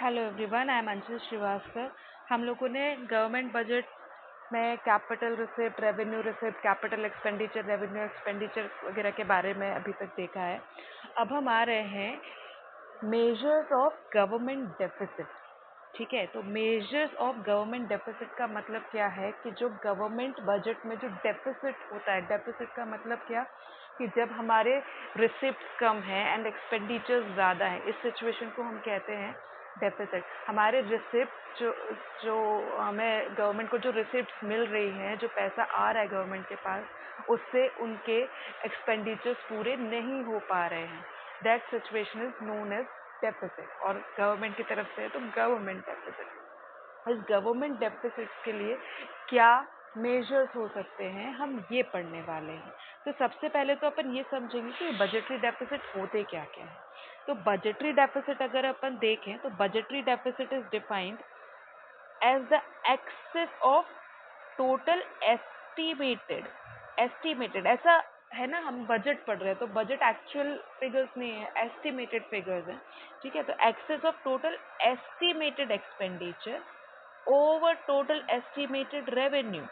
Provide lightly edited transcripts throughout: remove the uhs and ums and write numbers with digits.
Hello everyone, I am Anshu Shrivastava. हम लोगों ने गवर्नमेंट बजट में capital receipt, revenue receipt, capital expenditure, revenue expenditure वगैरह के बारे में अभी तक देखा है। अब हम आ रहे हैं मेजर्स ऑफ गवर्नमेंट डेफिसिट। ठीक है, तो मेजर्स ऑफ गवर्नमेंट डेफिसिट का मतलब क्या है कि जो गवर्नमेंट बजट में जो डेफिसिट होता है, डेफिसिट का मतलब क्या कि जब हमारे रिसिप्ट कम है एंड एक्सपेंडिचर्स ज़्यादा है, इस सिचुएशन को हम कहते हैं डेफिसिट। हमारे रिसिप्ट जो जो हमें गवर्नमेंट को जो रिसिप्ट मिल रही हैं, जो पैसा आ रहा है गवर्नमेंट के पास, उससे उनके एक्सपेंडिचर्स पूरे नहीं हो पा रहे हैं। That situation is known as deficit, और गवर्नमेंट की तरफ से है तो गवर्नमेंट डेफिसिट। इस गवर्नमेंट डेफिसिट के लिए क्या मेजर्स हो सकते हैं, हम ये पढ़ने वाले हैं। तो सबसे पहले तो अपन ये समझेंगे कि बजटरी डेफिसिट होते क्या क्या है। तो बजटरी डेफिसिट अगर अपन देखें तो budgetary deficit is defined as the excess of total estimated ऐसा है ना। हम बजट पढ़ रहे हैं तो बजट एक्चुअल फिगर्स नहीं है, एस्टिमेटेड फिगर्स हैं। ठीक है, तो excess of total estimated expenditure over total estimated revenue.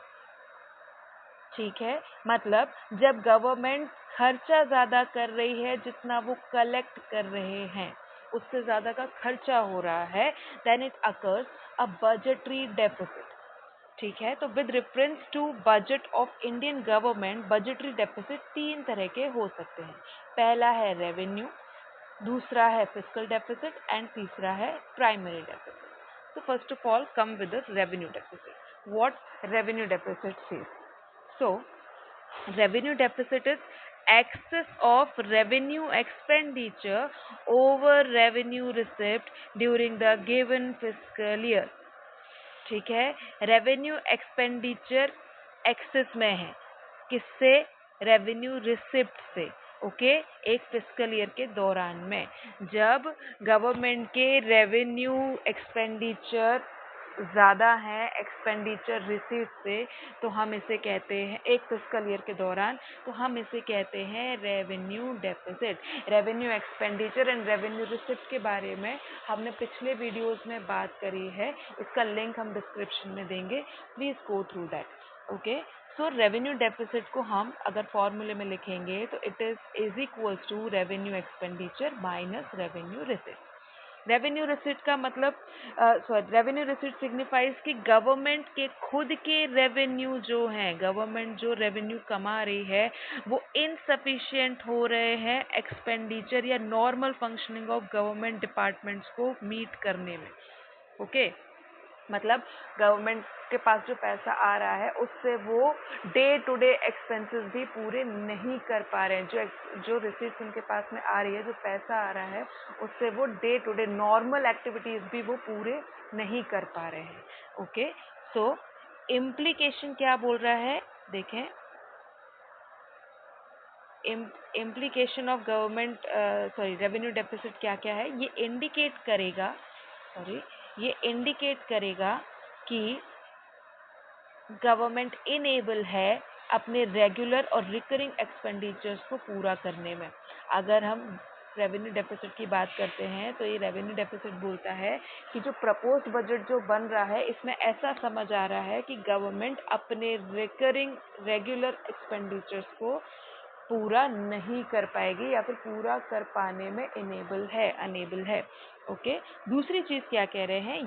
ठीक है, मतलब जब गवर्नमेंट खर्चा ज़्यादा कर रही है जितना वो कलेक्ट कर रहे हैं, उससे ज़्यादा का खर्चा हो रहा है, then it occurs a budgetary deficit. ठीक है, तो with reference to budget of Indian government, budgetary deficit तीन तरह के हो सकते हैं। पहला है रेवेन्यू, दूसरा है फिस्कल डेफिसिट एंड तीसरा है प्राइमरी डेफिसिट। तो first of all come with the revenue deficit. What revenue deficit says? So, revenue deficit is excess of revenue expenditure over revenue receipt during the given fiscal year. ठीक है, revenue expenditure access में है, किससे? Revenue receipt से। Okay, एक fiscal year के दौरान में जब गवर्नमेंट के रेवेन्यू एक्सपेंडिचर ज़्यादा है एक्सपेंडिचर रिसीट से, तो हम इसे कहते हैं एक फिस्कल ईयर के दौरान, तो हम इसे कहते हैं revenue deficit. Revenue expenditure and revenue receipt के बारे में हमने पिछले वीडियोस में बात करी है, इसका लिंक हम डिस्क्रिप्शन में देंगे, please go through that. Okay, so revenue deficit को हम अगर फॉर्मूले में लिखेंगे तो it is equals to revenue expenditure minus revenue receipt. Revenue receipt का मतलब रेवेन्यू रिसीट सिग्निफाइज कि गवर्नमेंट के खुद के रेवेन्यू जो हैं, गवर्नमेंट जो रेवेन्यू कमा रही है वो इनसफिशिएंट हो रहे हैं एक्सपेंडिचर या normal functioning of government departments को मीट करने में। ओके, मतलब गवर्नमेंट के पास जो पैसा आ रहा है उससे वो डे टू डे एक्सपेंसेस भी पूरे नहीं कर पा रहे हैं। जो रिसीट्स उनके पास में आ रही है, जो पैसा आ रहा है, उससे वो day to day normal activities भी वो पूरे नहीं कर पा रहे हैं। ओके, सो इम्प्लीकेशन क्या बोल रहा है, देखें। Implication of government revenue deficit क्या क्या है, ये इंडिकेट करेगा कि गवर्नमेंट इनेबल है अपने रेगुलर और रिकरिंग एक्सपेंडिचर्स को पूरा करने में। अगर हम रेवेन्यू डेफिसिट की बात करते हैं तो ये रेवेन्यू डेफिसिट बोलता है कि जो प्रपोज्ड बजट जो बन रहा है, इसमें ऐसा समझ आ रहा है कि गवर्नमेंट अपने रिकरिंग रेगुलर एक्सपेंडिचर्स को पूरा नहीं कर पाएगी या फिर पूरा कर पाने में अनेबल है। ओके, दूसरी चीज़ क्या कह रहे हैं,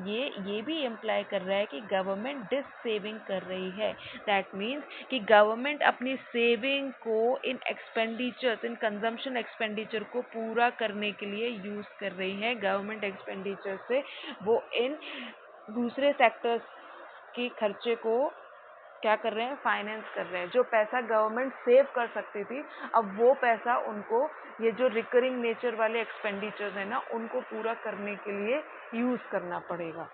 ये भी इम्प्लाई कर रहा है कि गवर्नमेंट डिस सेविंग कर रही है। दैट मीन्स कि गवर्नमेंट अपनी सेविंग को इन एक्सपेंडिचर्स, इन कंजम्पशन एक्सपेंडिचर को पूरा करने के लिए यूज़ कर रही है। गवर्नमेंट एक्सपेंडिचर से वो इन दूसरे सेक्टर्स की खर्चे को क्या कर रहे हैं, फाइनेंस कर रहे हैं। जो पैसा गवर्नमेंट सेव कर सकती थी, अब वो पैसा उनको ये जो रिकरिंग नेचर वाले एक्सपेंडिचर्स है ना, उनको पूरा करने के लिए यूज़ करना पड़ेगा।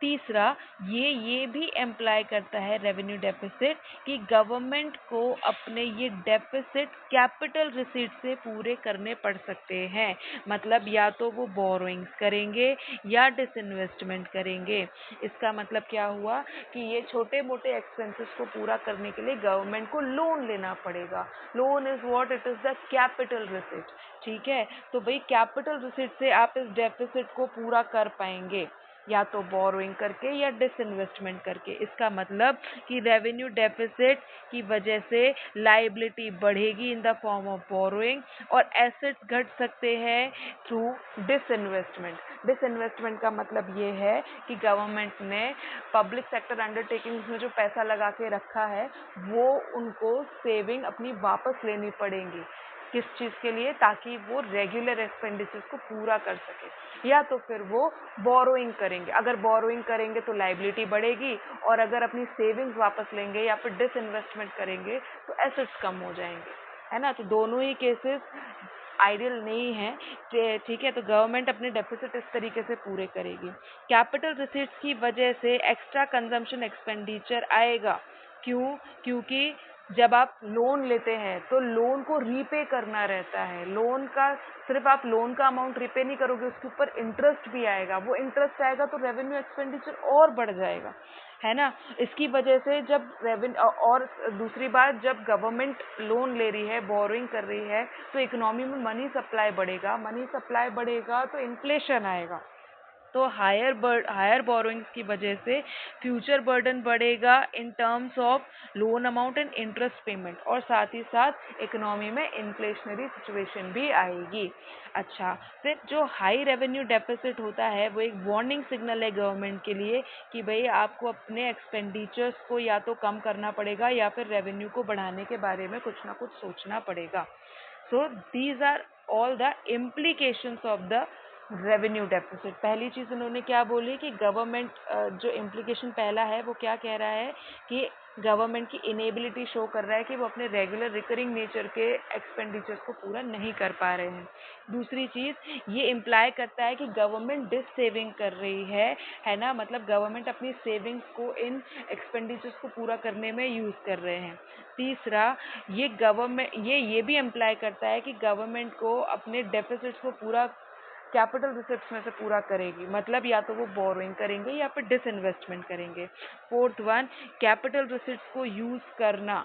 तीसरा, ये भी एम्प्लाई करता है रेवेन्यू डेफिसिट कि गवर्नमेंट को अपने ये डेफिसिट कैपिटल रिसीट से पूरे करने पड़ सकते हैं। मतलब या तो वो बोरोइंग्स करेंगे या डिसइन्वेस्टमेंट करेंगे। इसका मतलब क्या हुआ कि ये छोटे मोटे एक्सपेंसेस को पूरा करने के लिए गवर्नमेंट को लोन लेना पड़ेगा। Loan is what? It is the capital receipt. ठीक है, तो भाई कैपिटल रिसीट से आप इस डेफिसिट को पूरा कर पाएंगे या तो बोरोइंग करके या डिसइन्वेस्टमेंट करके। इसका मतलब कि रेवेन्यू डेफिसिट की वजह से लायबिलिटी बढ़ेगी in the form of borrowing और एसेट्स घट सकते हैं थ्रू डिसइन्वेस्टमेंट। डिसइन्वेस्टमेंट का मतलब ये है कि गवर्नमेंट ने पब्लिक सेक्टर अंडरटेकिंग्स में जो पैसा लगा के रखा है वो उनको सेविंग अपनी वापस लेनी पड़ेंगी। किस चीज़ के लिए? ताकि वो रेगुलर एक्सपेंडिचर्स को पूरा कर सके। या तो फिर वो बोरोइंग करेंगे। अगर बोरोइंग करेंगे तो लायबिलिटी बढ़ेगी और अगर अपनी सेविंग्स वापस लेंगे या फिर डिसइन्वेस्टमेंट करेंगे तो एसेट्स कम हो जाएंगे, है ना। तो दोनों ही केसेस आइडियल नहीं है। ठीक है, तो गवर्नमेंट अपने डेफिसिट इस तरीके से पूरे करेगी। कैपिटल रिसीट्स की वजह से एक्स्ट्रा कंजम्पशन एक्सपेंडिचर आएगा। क्यों? क्योंकि जब आप लोन लेते हैं तो लोन को रीपे करना रहता है। लोन का सिर्फ आप लोन का अमाउंट रीपे नहीं करोगे, उसके ऊपर इंटरेस्ट भी आएगा। वो इंटरेस्ट आएगा तो रेवेन्यू एक्सपेंडिचर और बढ़ जाएगा, है ना। इसकी वजह से जब और दूसरी बात, जब गवर्नमेंट लोन ले रही है, बोरोइंग कर रही है, तो इकोनॉमी में मनी सप्लाई बढ़ेगा। मनी सप्लाई बढ़ेगा तो इन्फ्लेशन आएगा। तो हायर बोरोइंग्स की वजह से फ्यूचर बर्डन बढ़ेगा in terms of loan amount and interest payment, और साथ ही साथ इकोनॉमी में इन्फ्लेशनरी सिचुएशन भी आएगी। अच्छा, फिर जो हाई रेवेन्यू डेफिसिट होता है वो एक वार्निंग सिग्नल है गवर्नमेंट के लिए कि भाई आपको अपने एक्सपेंडिचर्स को या तो कम करना पड़ेगा या फिर रेवेन्यू को बढ़ाने के बारे में कुछ ना कुछ सोचना पड़ेगा। So these are all the implications of the revenue deficit. पहली चीज़ उन्होंने क्या बोली कि गवर्नमेंट, जो इम्प्लीकेशन पहला है वो क्या कह रहा है कि गवर्नमेंट की इनेबिलिटी शो कर रहा है कि वो अपने रेगुलर रिकरिंग नेचर के एक्सपेंडिचर्स को पूरा नहीं कर पा रहे हैं। दूसरी चीज़ ये इम्प्लाई करता है कि गवर्नमेंट डिस सेविंग कर रही है ना। मतलब गवर्नमेंट अपनी सेविंग्स को इन एक्सपेंडिचर्स को पूरा करने में यूज़ कर रहे हैं। तीसरा, ये भी इम्प्लाई करता है कि गवर्नमेंट को अपने डेफिसिट्स को पूरा कैपिटल रिसिप्ट्स में से पूरा करेगी। मतलब या तो वो बोरोइंग करेंगे या फिर डिसइन्वेस्टमेंट करेंगे। फोर्थ वन, कैपिटल रिसिप्ट्स को यूज़ करना,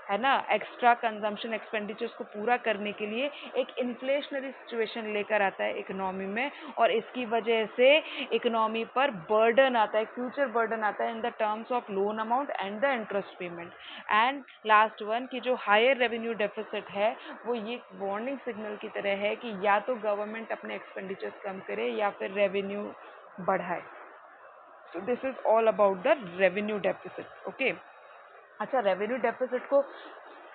है ना, एक्स्ट्रा कंजम्पशन एक्सपेंडिचर्स को पूरा करने के लिए एक इन्फ्लेशनरी सिचुएशन लेकर आता है इकोनॉमी में, और इसकी वजह से इकोनॉमी पर बर्डन आता है, फ्यूचर बर्डन आता है in the terms of loan amount and the interest payment. And last one कि जो हायर रेवेन्यू डेफिसिट है वो ये वार्निंग सिग्नल की तरह है कि या तो गवर्नमेंट अपने एक्सपेंडिचर्स कम करे या फिर रेवेन्यू बढ़ाए। So this is all about the revenue deficit. Okay, अच्छा, रेवेन्यू डेफिसिट को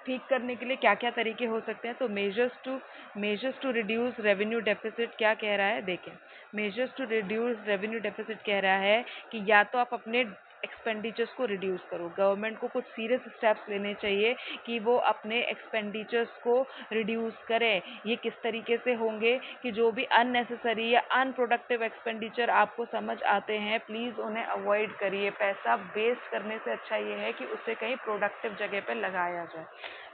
ठीक करने के लिए क्या क्या तरीके हो सकते हैं? तो measures to reduce revenue deficit क्या कह रहा है, देखें। Measures to reduce revenue deficit कह रहा है कि या तो आप अपने एक्सपेंडिचर्स को रिड्यूस करो। गवर्नमेंट को कुछ सीरियस स्टेप्स लेने चाहिए कि वो अपने एक्सपेंडिचर्स को रिड्यूस करें। ये किस तरीके से होंगे कि जो भी अननेसेसरी या अनप्रोडक्टिव एक्सपेंडिचर आपको समझ आते हैं प्लीज़ उन्हें अवॉइड करिए। पैसा वेस्ट करने से अच्छा ये है कि उसे कहीं प्रोडक्टिव जगह पर लगाया जाए।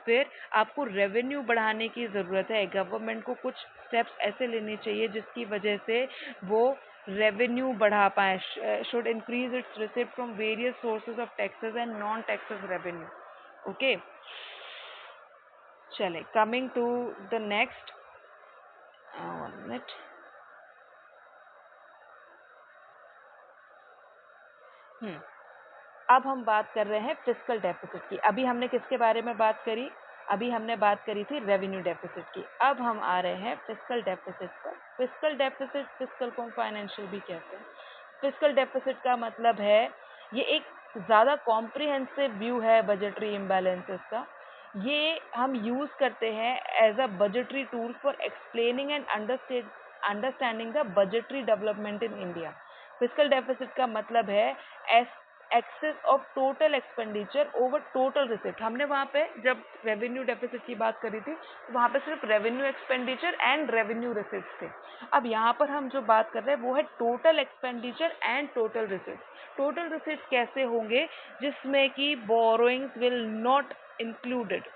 फिर आपको रेवेन्यू बढ़ाने की ज़रूरत है। गवर्नमेंट को कुछ स्टेप्स ऐसे लेने चाहिए जिसकी वजह से वो रेवेन्यू बढ़ा पाए। Should increase its receipt from various sources of taxes and non taxes revenue. Okay, चले coming to the next, 1 minute. अब हम बात कर रहे हैं फिस्कल डेफिसिट की। अभी हमने किसके बारे में बात करी? अभी हमने बात करी थी रेवेन्यू डेफिसिट की। अब हम आ रहे हैं फिस्कल डेफिसिट पर। फिस्कल डेफिसिट, फिस्कल को फाइनेंशियल भी कहते हैं। फिस्कल डेफिसिट का मतलब है, ये एक ज़्यादा कॉम्प्रिहेंसिव व्यू है बजटरी इम्बैलेंसेस का। ये हम यूज़ करते हैं as a budgetary tool for explaining and understanding the budgetary development in India. Fiscal deficit का मतलब है excess of total expenditure over total receipt. हमने वहाँ पे जब रेवेन्यू डेफिसिट की बात करी थी तो वहाँ पे सिर्फ revenue expenditure and revenue receipt थे। अब यहाँ पर हम जो बात कर रहे हैं वो है total expenditure and total receipt. Total receipt कैसे होंगे? जिसमें कि borrowings will not included.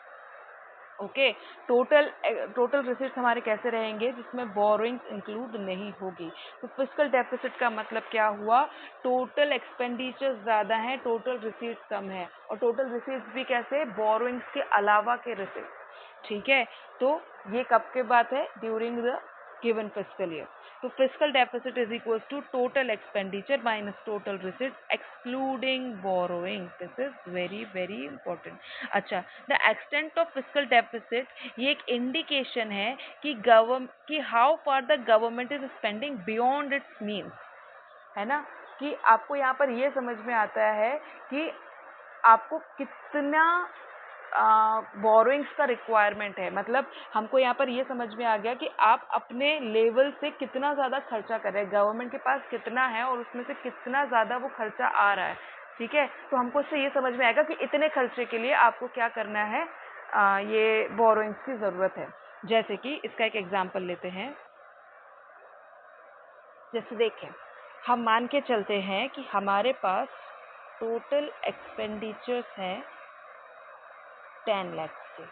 Okay, total receipt हमारे कैसे रहेंगे? जिसमें बोरोइंग्स इंक्लूड नहीं होगी। तो फिस्कल डेफिसिट का मतलब क्या हुआ? टोटल एक्सपेंडिचर ज़्यादा है, टोटल रिसीट्स कम है। और टोटल रिसीट्स भी कैसे? बोरोइंग्स के अलावा के रिसिप्ट। ठीक है, तो ये कब के बात है? During the given fiscal year. तो fiscal deficit is equals to total expenditure minus total receipt excluding borrowing. This is very very important. अच्छा, the extent of fiscal deficit, ये एक इंडिकेशन है कि how far the government is spending beyond its means, है ना? कि आपको यहाँ पर ये समझ में आता है कि आपको कितना बोरोइंग्स का रिक्वायरमेंट है। मतलब हमको यहाँ पर ये समझ में आ गया कि आप अपने लेवल से कितना ज़्यादा खर्चा कर रहे हैं, गवर्नमेंट के पास कितना है और उसमें से कितना ज़्यादा वो खर्चा आ रहा है। ठीक है, तो हमको इससे ये समझ में आएगा कि इतने खर्चे के लिए आपको क्या करना है, ये बोरोइंग्स की ज़रूरत है। जैसे कि इसका एक एग्जाम्पल लेते हैं। जैसे देखें, हम मान के चलते हैं कि हमारे पास टोटल एक्सपेंडिचर्स हैं 10 लाख के।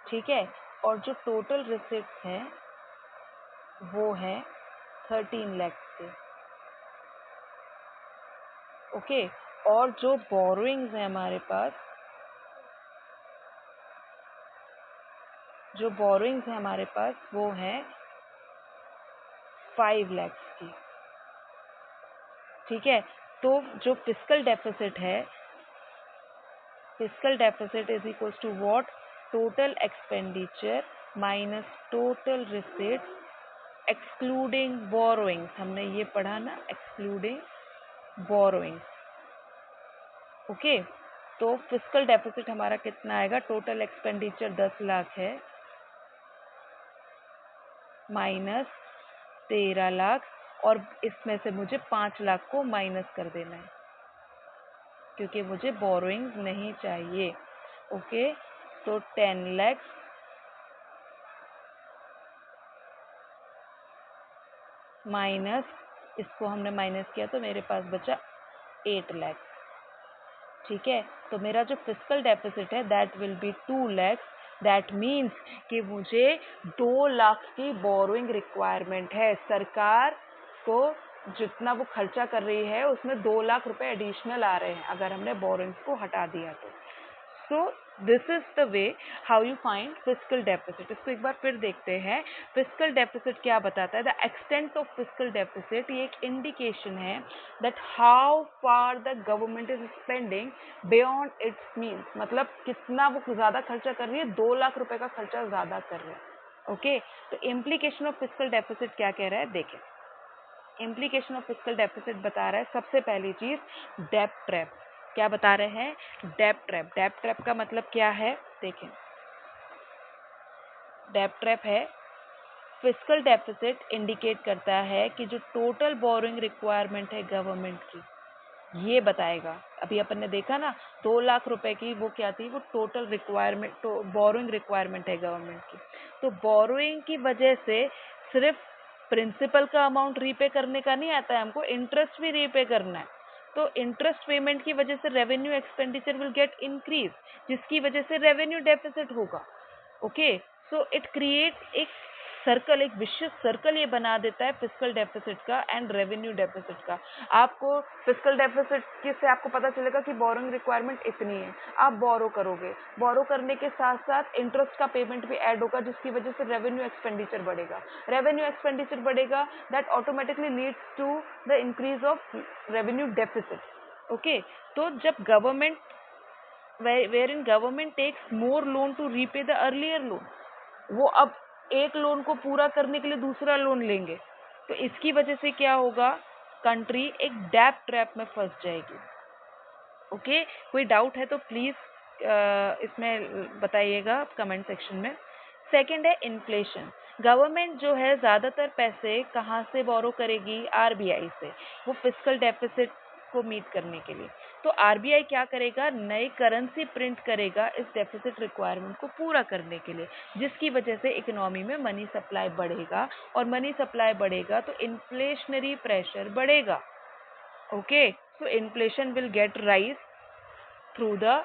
ठीक है, और जो टोटल रिसिप्ट्स हैं वो है 13 लाख के। ओके, और जो बोरोइंग्स हैं हमारे पास, वो हैं 5 लाख की। ठीक है, तो जो फिस्कल डेफिसिट है, fiscal deficit is equals to what? Total expenditure minus total receipt excluding borrowings. हमने ये पढ़ा ना, एक्सक्लूडिंग बोरोइंग्स। ओके, तो फिस्कल डेफिसिट हमारा कितना आएगा? टोटल एक्सपेंडिचर 10 लाख है माइनस 13 लाख, और इसमें से मुझे 5 लाख को माइनस कर देना है क्योंकि मुझे बोरोइंग्स नहीं चाहिए। ओके, तो 10 लाख माइनस, इसको हमने माइनस किया तो मेरे पास बचा 8 लाख। ठीक है, तो मेरा जो फिस्कल डेफिसिट है that will B 2 lakh. That means कि मुझे 2 लाख की बोरोइंग रिक्वायरमेंट है। सरकार को जितना वो खर्चा कर रही है उसमें 2 लाख रुपए एडिशनल आ रहे हैं अगर हमने बोरोइंग्स को हटा दिया तो। So this is the way how you find fiscal deficit. इसको एक बार फिर देखते हैं। फिस्कल डेफिसिट क्या बताता है? The extent of fiscal deficit, ये एक इंडिकेशन है that how far the government is spending beyond its means. मतलब कितना वो ज़्यादा खर्चा कर रही है, 2 लाख रुपए का खर्चा ज़्यादा कर रहे हैं। ओके, तो इम्प्लीकेशन ऑफ फिस्कल डेफिसिट क्या कह रहा है? देखें, इम्प्लीकेशन ऑफ फिस्कल डेफिसिट बता रहा है सबसे पहली चीज डेब्ट ट्रैप। क्या बता रहे हैं? डेब्ट ट्रैप। डेब्ट ट्रैप का मतलब क्या है? देखें, डेब्ट ट्रैप है, फिस्कल डेफिसिट इंडिकेट करता है कि जो टोटल बोरोइंग रिक्वायरमेंट है गवर्नमेंट की, ये बताएगा। अभी अपन ने देखा ना 2 लाख रुपए की वो क्या थी? वो टोटल रिक्वायरमेंट, तो बोरोइंग रिक्वायरमेंट है गवर्नमेंट की। तो बोरोइंग की वजह से सिर्फ प्रिंसिपल का अमाउंट रीपे करने का नहीं आता है, हमको इंटरेस्ट भी रीपे करना है। तो इंटरेस्ट पेमेंट की वजह से revenue expenditure will get increase, जिसकी वजह से रेवेन्यू डेफिसिट होगा। ओके, सो इट क्रिएट एक सर्कल, एक विशियस सर्कल ये बना देता है फिस्कल डेफिसिट का एंड रेवेन्यू डेफिसिट का। आपको फिस्कल डेफिसिट से आपको पता चलेगा कि बोरोइंग रिक्वायरमेंट इतनी है, आप बोरो करोगे, बोरो करने के साथ साथ इंटरेस्ट का पेमेंट भी ऐड होगा, जिसकी वजह से रेवेन्यू एक्सपेंडिचर बढ़ेगा। रेवेन्यू एक्सपेंडिचर बढ़ेगा, that automatically leads to the increase of revenue deficit. Okay, तो जब government wherein government takes more loan to repay the earlier loan, वो अब एक लोन को पूरा करने के लिए दूसरा लोन लेंगे, तो इसकी वजह से क्या होगा? कंट्री एक डेब्ट ट्रैप में फंस जाएगी। ओके, कोई डाउट है तो प्लीज इसमें बताइएगा कमेंट सेक्शन में। सेकंड है इन्फ्लेशन। गवर्नमेंट जो है ज़्यादातर पैसे कहाँ से बोरो करेगी? आरबीआई से। वो फिस्कल डेफिसिट को मीट करने के लिए। तो आरबीआई क्या करेगा, नई करेंसी प्रिंट करेगा इस डेफिसिट रिक्वायरमेंट को पूरा करने के लिए, जिसकी वजह से इकोनॉमी में मनी सप्लाई बढ़ेगा, और मनी सप्लाई बढ़ेगा तो इन्फ्लेशनरी प्रेशर बढ़ेगा। Okay, so inflation will get rise through the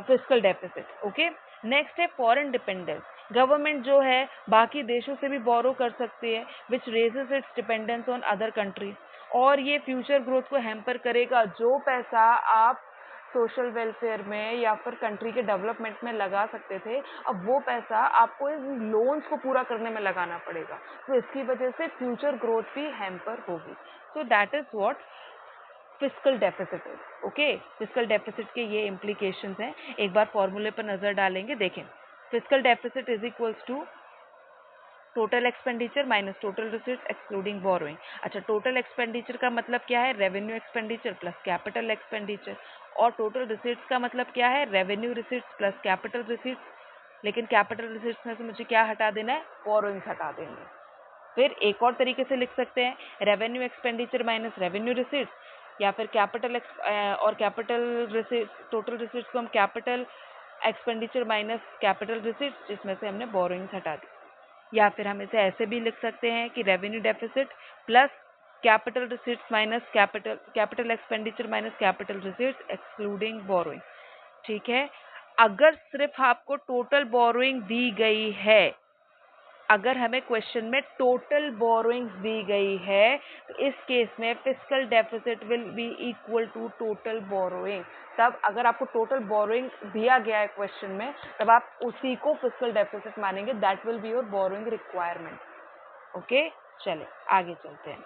fiscal deficit. Okay, next है फॉरेन डिपेंडेंस। गवर्नमेंट जो है बाकी देशों से भी बोरो कर सकती है, which raises its dependence on other country, और ये फ्यूचर ग्रोथ को हैम्पर करेगा। जो पैसा आप सोशल वेलफेयर में या फिर कंट्री के डेवलपमेंट में लगा सकते थे, अब वो पैसा आपको इन लोन्स को पूरा करने में लगाना पड़ेगा, तो इसकी वजह से फ्यूचर ग्रोथ भी हैम्पर होगी। So that is what fiscal deficit है। ओके, फिस्कल डेफिसिट के ये इम्प्लीकेशंस हैं, एक बार फॉर्मूले पर नजर डालेंगे। देखें, fiscal deficit is equals to total expenditure minus total receipts excluding borrowing. अच्छा, टोटल एक्सपेंडिचर का मतलब क्या है, revenue expenditure plus capital expenditure, और टोटल रिसीट्स का मतलब क्या है, revenue receipts plus capital receipts. लेकिन कैपिटल रिसीट्स में से मुझे क्या हटा देना है, बोरोइंग्स हटा देंगे। फिर एक और तरीके से लिख सकते हैं, revenue expenditure minus revenue receipts, या फिर और कैपिटल रिसीट्स, टोटल रिसीट्स को हम capital expenditure minus capital receipts, जिसमें से हमने बोरोइंग्स हटा दी। या फिर हम इसे ऐसे भी लिख सकते हैं कि revenue deficit plus capital receipts minus capital expenditure minus capital receipts excluding borrowing. ठीक है, अगर सिर्फ आपको टोटल बोरोइंग दी गई है, अगर हमें क्वेश्चन में टोटल बोरोइंग्स दी गई है, तो इस केस में fiscal deficit will be equal to total borrowing. तब अगर आपको टोटल बोरोइंग दिया गया है क्वेश्चन में, तब आप उसी को फिस्कल डेफिसिट मानेंगे, that will be your borrowing requirement. Okay, चले आगे चलते हैं।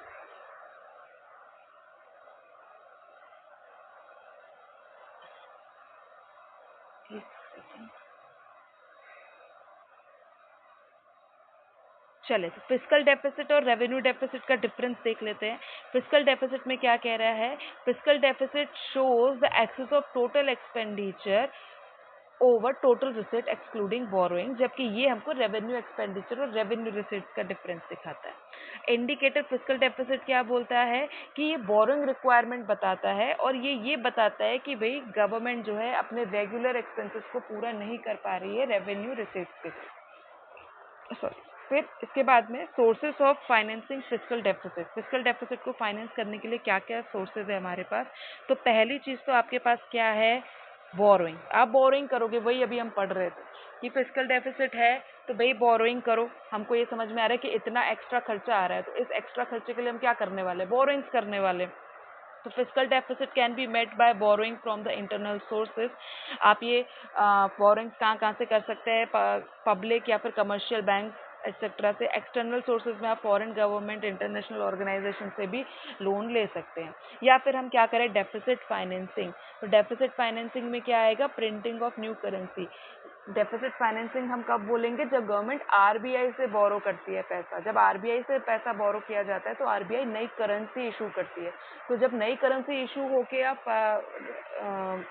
चले, तो फिस्कल डेफिसिट और रेवेन्यू डेफिसिट का डिफरेंस देख लेते हैं। फिस्कल डेफिसिट में क्या कह रहा है, fiscal deficit shows the excess of total expenditure over total receipt excluding borrowing, जबकि ये हमको रेवेन्यू एक्सपेंडिचर और रेवेन्यू रिसीट्स का डिफरेंस दिखाता है। इंडिकेटर फिस्कल डेफिसिट क्या बोलता है कि ये बोरोइंग रिक्वायरमेंट बताता है, और ये बताता है कि भाई गवर्नमेंट जो है अपने रेगुलर एक्सपेंसेस को पूरा नहीं कर पा रही है रेवेन्यू रिसीट्स के थ्रू। सॉरी, फिर इसके बाद में sources of financing fiscal deficit. Fiscal deficit को फाइनेंस करने के लिए क्या क्या सोर्सेज है हमारे पास, तो पहली चीज तो आपके पास क्या है, बोरोइंग। आप बोरोइंग करोगे, वही अभी हम पढ़ रहे थे कि फिस्कल डेफिसिट है तो भाई बोरोइंग करो। हमको ये समझ में आ रहा है कि इतना एक्स्ट्रा खर्चा आ रहा है, तो इस एक्स्ट्रा खर्चे के लिए हम क्या करने वाले, बोरोइंग्स करने वाले। तो fiscal deficit can be met by borrowing from the internal sources. आप ये बोरोइंग्स कहाँ कहाँ से कर सकते हैं, पब्लिक या फिर कमर्शियल बैंक एक्सेट्रा से। एक्सटर्नल सोर्सेज में आप फॉरेन गवर्नमेंट, इंटरनेशनल ऑर्गेनाइजेशन से भी लोन ले सकते हैं। या फिर हम क्या करें, डेफिसिट फाइनेंसिंग। तो डेफिसिट फाइनेंसिंग में क्या आएगा, printing of new currency. Deficit financing हम कब बोलेंगे, जब गवर्नमेंट आरबीआई से बोरो करती है पैसा। जब आरबीआई से पैसा बोरो किया जाता है तो आरबीआई नई करेंसी इशू करती है। तो जब नई करेंसी इशू होके आप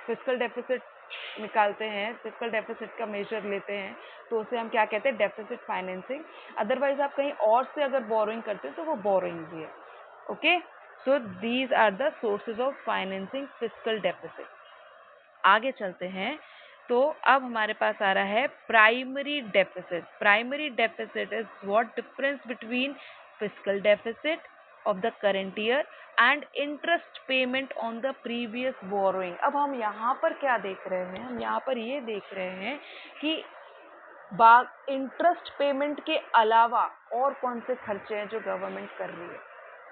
फिस्कल डेफिसिट निकालते हैं, फिस्कल डेफिसिट का मेजर लेते हैं, तो उसे हम क्या कहते हैं, डेफिसिट फाइनेंसिंग। अदरवाइज आप कहीं और से अगर बोरोइंग करते हैं तो वो बोरोइंग भी है। Okay, so these are the sources of financing fiscal deficit. आगे चलते हैं, तो अब हमारे पास आ रहा है primary deficit. Primary deficit is what difference between fiscal deficit of the current year and interest payment on the previous borrowing. अब हम यहाँ पर क्या देख रहे हैं, हम यहाँ पर ये देख रहे हैं कि इंटरेस्ट पेमेंट के अलावा और कौन से खर्चे हैं जो गवर्नमेंट कर रही है।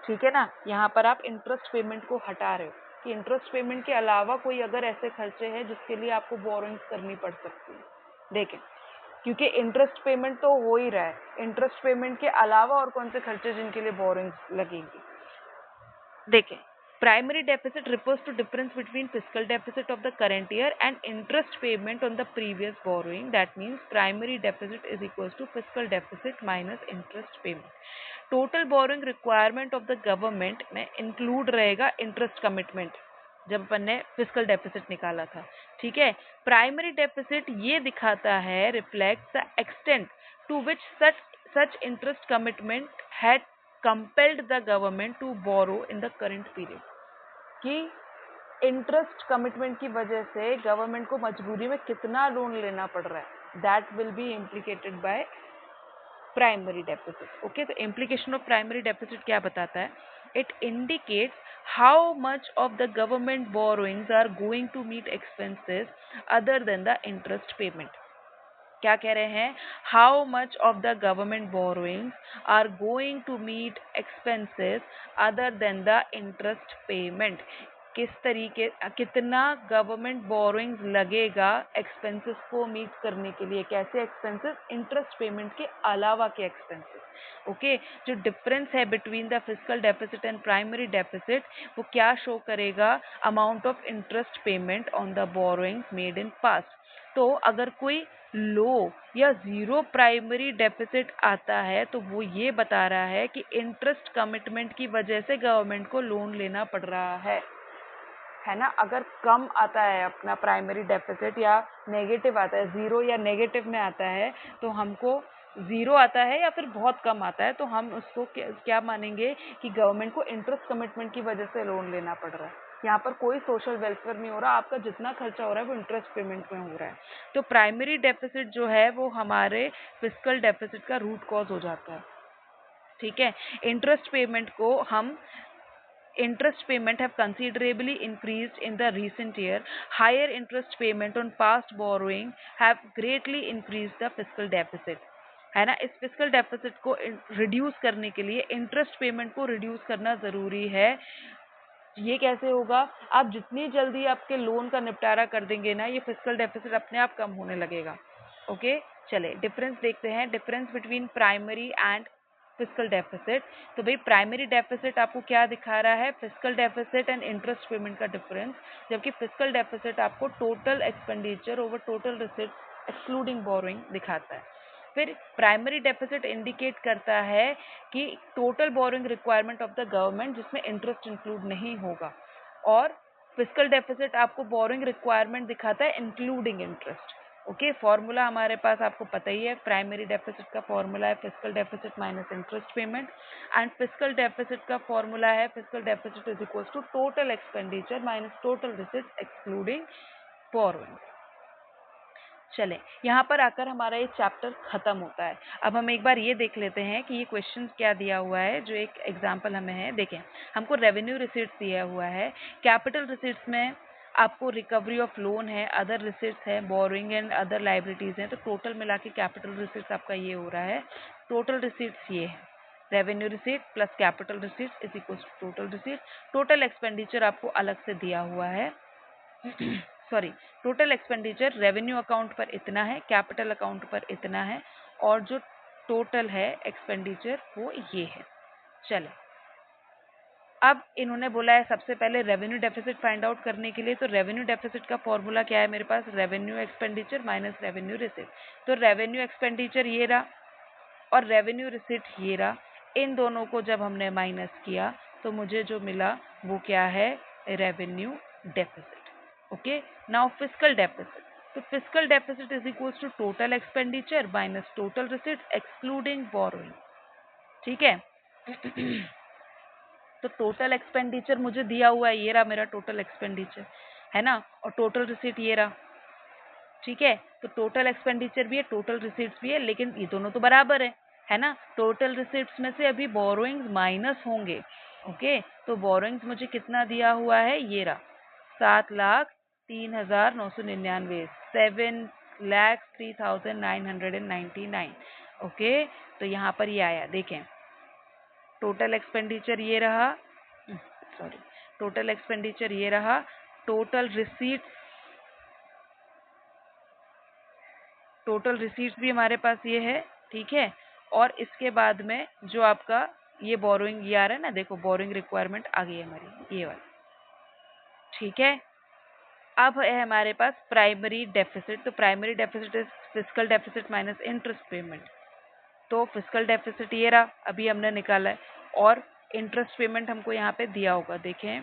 ठीक है ना, यहाँ पर आप इंटरेस्ट पेमेंट को हटा रहे हो कि इंटरेस्ट पेमेंट के अलावा कोई अगर ऐसे खर्चे हैं जिसके लिए आपको बोरोइंग्स करनी पड़ सकती है। देखें, क्योंकि इंटरेस्ट पेमेंट तो हो ही रहा है, इंटरेस्ट पेमेंट के अलावा और कौन से खर्चे जिनके लिए बोरोइंग्स लगेंगी। देखें, primary deficit refers to difference between fiscal deficit of the current year and interest payment on the previous borrowing. That means primary deficit is equals to fiscal deficit minus interest payment. Total borrowing requirement of the government में include रहेगा interest commitment, जब अपन ने fiscal deficit निकाला था। ठीक है, primary deficit ये दिखाता है, reflects the extent to which such interest commitment had compelled the government to borrow in the current period. कि इंटरेस्ट कमिटमेंट की वजह से गवर्नमेंट को मजबूरी में कितना लोन लेना पड़ रहा है, that will be implicated by primary deficit. Okay, तो इम्प्लीकेशन ऑफ प्राइमरी डेफिसिट क्या बताता है? It indicates how much of the government borrowings are going to meet expenses other than the interest payment. क्या कह रहे हैं? How much of the government borrowings are going to meet expenses other than the interest payment. किस तरीके, कितना government borrowings लगेगा expenses को meet करने के लिए। कैसे एक्सपेंसेस? इंटरेस्ट पेमेंट के अलावा के एक्सपेंसेस। ओके, जो डिफरेंस है between the fiscal deficit and primary deficit, वो क्या शो करेगा? Amount of interest payment on the borrowings made in past. तो अगर कोई लो या जीरो प्राइमरी डेफिसिट आता है तो वो ये बता रहा है कि इंटरेस्ट कमिटमेंट की वजह से गवर्नमेंट को लोन लेना पड़ रहा है ना। अगर कम आता है अपना प्राइमरी डेफिसिट या नेगेटिव आता है, जीरो या नेगेटिव में आता है, तो हमको जीरो आता है या फिर बहुत कम आता है, तो हम उसको क्या मानेंगे कि गवर्नमेंट को इंटरेस्ट कमिटमेंट की वजह से लोन लेना पड़ रहा है। यहाँ पर कोई सोशल वेलफेयर नहीं हो रहा, आपका जितना खर्चा हो रहा है वो इंटरेस्ट पेमेंट में हो रहा है। तो प्राइमरी डेफिसिट जो है वो हमारे फिस्कल डेफिसिट का रूट कॉज हो जाता है। ठीक है, इंटरेस्ट पेमेंट को हम interest payment have considerably increased in the recent year. Higher interest payment on past borrowing have greatly increased the fiscal deficit. है ना, इस फिस्कल डेफिसिट को रिड्यूस करने के लिए इंटरेस्ट पेमेंट को रिड्यूस करना जरूरी है। ये कैसे होगा? आप जितनी जल्दी आपके लोन का निपटारा कर देंगे ना, ये फिस्कल डेफिसिट अपने आप कम होने लगेगा। ओके, चले डिफरेंस देखते हैं, difference between primary and fiscal deficit. तो भाई प्राइमरी डेफिसिट आपको क्या दिखा रहा है? Fiscal deficit and interest payment का डिफरेंस, जबकि फिस्कल डेफिसिट आपको total expenditure over total receipt excluding borrowing दिखाता है। फिर प्राइमरी डेफिसिट इंडिकेट करता है कि total borrowing requirement of the government जिसमें इंटरेस्ट इंक्लूड नहीं होगा, और फिस्कल डेफिसिट आपको बोरोइंग रिक्वायरमेंट दिखाता है इंक्लूडिंग इंटरेस्ट। ओके, फॉर्मूला हमारे पास आपको पता ही है, प्राइमरी डेफिसिट का फॉर्मूला है fiscal deficit minus interest payment, and fiscal deficit का फॉर्मूला है fiscal deficit is equal to total expenditure minus total receipt excluding borrowing. चले, यहाँ पर आकर हमारा ये चैप्टर खत्म होता है। अब हम एक बार ये देख लेते हैं कि ये क्वेश्चन क्या दिया हुआ है, जो एक एग्जाम्पल हमें है। देखें, हमको रेवेन्यू रिसीट्स दिया हुआ है। कैपिटल रिसीट्स में आपको रिकवरी ऑफ लोन है, अदर रिसीट्स है, बोरोइंग एंड अदर लाइबिलिटीज हैं, तो टोटल मिला के कैपिटल रिसीट्स आपका ये हो रहा है। टोटल रिसीट्स ये है, revenue receipt plus capital receipts is equal to total receipt. Total expenditure आपको अलग से दिया हुआ है sorry, total expenditure revenue account पर इतना है, कैपिटल अकाउंट पर इतना है, और जो टोटल है एक्सपेंडिचर वो ये है। चले, अब इन्होंने बोला है सबसे पहले रेवेन्यू डेफिसिट फाइंड आउट करने के लिए। तो रेवेन्यू डेफिसिट का फॉर्मूला क्या है मेरे पास? Revenue expenditure minus revenue receipt. तो रेवेन्यू एक्सपेंडिचर ये रहा और रेवेन्यू रिसिट ये रहा, इन दोनों को जब हमने माइनस किया तो मुझे जो मिला वो क्या है? Revenue deficit. Okay, now fiscal deficit. तो fiscal deficit is equals to total expenditure minus total receipt excluding borrowing. ठीक है तो टोटल एक्सपेंडिचर मुझे दिया हुआ है, ये रहा मेरा टोटल एक्सपेंडिचर, है ना, और टोटल रिसिट ये रहा। ठीक है, तो टोटल एक्सपेंडिचर भी है, टोटल रिसिट्स भी है, लेकिन ये दोनों तो बराबर है ना। टोटल रिसिट्स में से अभी बोरोइंग्स माइनस होंगे। ओके, तो बोरोइंग्स मुझे कितना दिया हुआ है? ये रहा 7,03,999, 7,03,999। ओके, तो यहाँ पर ये आया, देखें टोटल एक्सपेंडिचर ये रहा, सॉरी, टोटल एक्सपेंडिचर ये रहा, टोटल रिसीट्स भी हमारे पास ये है। ठीक है, और इसके बाद में जो आपका ये बोरोइंग ये आ रहा है ना, देखो बोरोइंग रिक्वायरमेंट आ गई है हमारी ये वाली। ठीक है, अब है हमारे पास प्राइमरी डेफिसिट। तो primary deficit is fiscal deficit minus interest payment. तो फिस्कल डेफिसिट ये रहा, अभी हमने निकाला है, और इंटरेस्ट पेमेंट हमको यहाँ पे दिया होगा। देखें,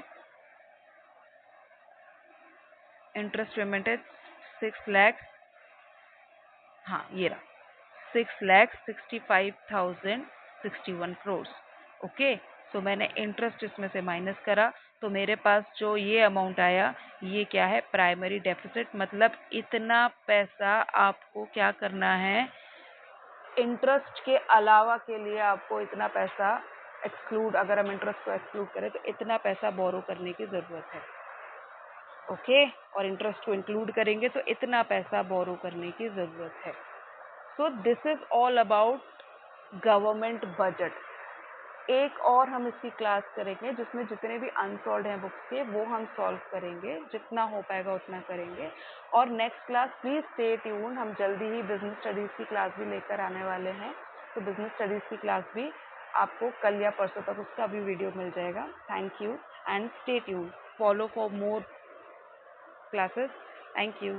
इंटरेस्ट पेमेंट है 6 लाख, हाँ ये रहा 6,65,061 crores। ओके, सो मैंने इंटरेस्ट इसमें से माइनस करा, तो मेरे पास जो ये अमाउंट आया, ये क्या है, प्राइमरी डेफिसिट। मतलब इतना पैसा आपको क्या करना है, इंटरेस्ट के अलावा के लिए आपको इतना पैसा एक्सक्लूड, अगर हम इंटरेस्ट को एक्सक्लूड करें तो इतना पैसा बोरो करने की ज़रूरत है। ओके, और इंटरेस्ट को इंक्लूड करेंगे तो इतना पैसा बोरो करने की ज़रूरत है। So this is all about government budget. एक और हम इसकी क्लास करेंगे जिसमें जितने भी अनसॉल्व हैं बुक्स के वो हम सॉल्व करेंगे, जितना हो पाएगा उतना करेंगे। और next class please stay tune, हम जल्दी ही बिजनेस स्टडीज़ की क्लास भी लेकर आने वाले हैं। तो बिजनेस स्टडीज़ की क्लास भी आपको कल या परसों तक उसका भी वीडियो मिल जाएगा। Thank you and stay tune, follow for more classes. Thank you.